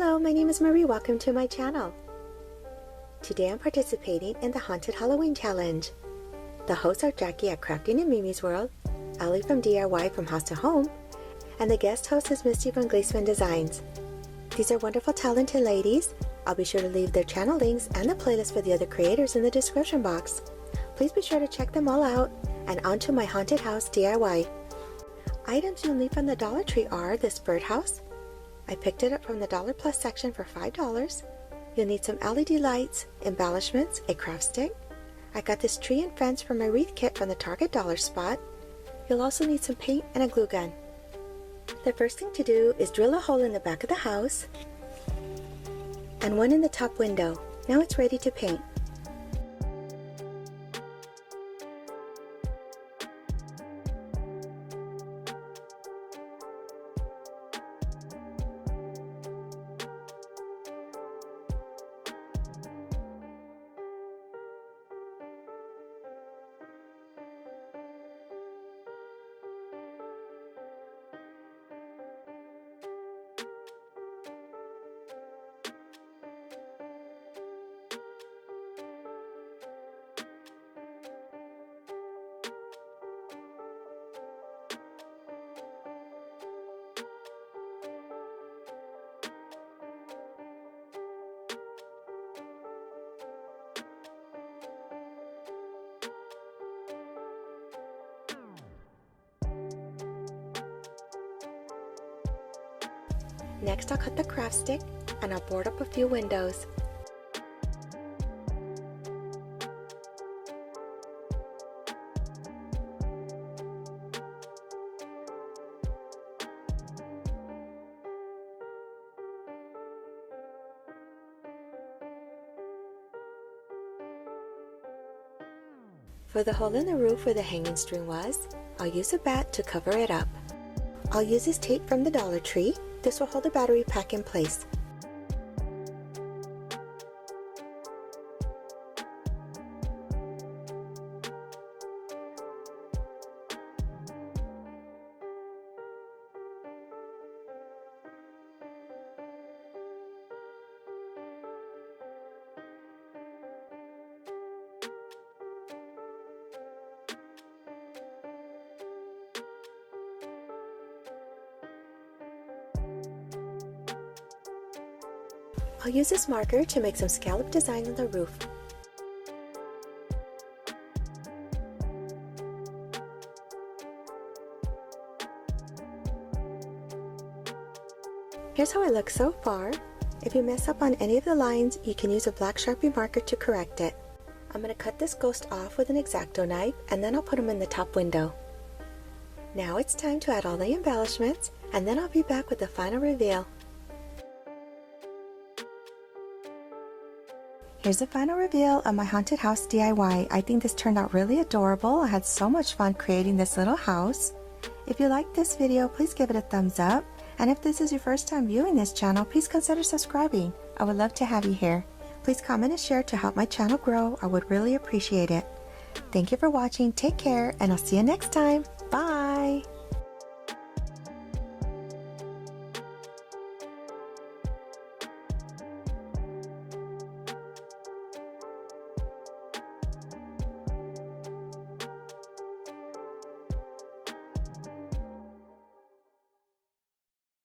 Hello, my name is Marie. Welcome to my channel. Today I'm participating in the Haunted Halloween Challenge. The hosts are Jackie at Crafting and Mimi's World, Ellie from DIY from House to Home, and the guest host is Misty from Glaceman Designs. These are wonderful, talented ladies. I'll be sure to leave their channel links and the playlist for the other creators in the description box. Please be sure to check them all out, and on to my haunted house DIY. Items you'll need from the Dollar Tree are this birdhouse. I picked it up from the Dollar Plus section for $5. You'll need some LED lights, embellishments, a craft stick. I got this tree and fence from my wreath kit from the Target Dollar Spot. You'll also need some paint and a glue gun. The first thing to do is drill a hole in the back of the house and one in the top window. Now it's ready to paint. Next, I'll cut the craft stick and I'll board up a few windows. For the hole in the roof where the hanging string was, I'll use a bat to cover it up. I'll use this tape from the Dollar Tree. This will hold the battery pack in place. I'll use this marker to make some scallop designs on the roof. Here's how I look so far. If you mess up on any of the lines, you can use a black Sharpie marker to correct it. I'm going to cut this ghost off with an X-Acto knife, and then I'll put him in the top window. Now it's time to add all the embellishments, and then I'll be back with the final reveal. Here's the final reveal of my haunted house DIY. I think this turned out really adorable. I had so much fun creating this little house. If you liked this video, please give it a thumbs up. And if this is your first time viewing this channel, please consider subscribing. I would love to have you here. Please comment and share to help my channel grow. I would really appreciate it. Thank you for watching. Take care, and I'll see you next time. Bye!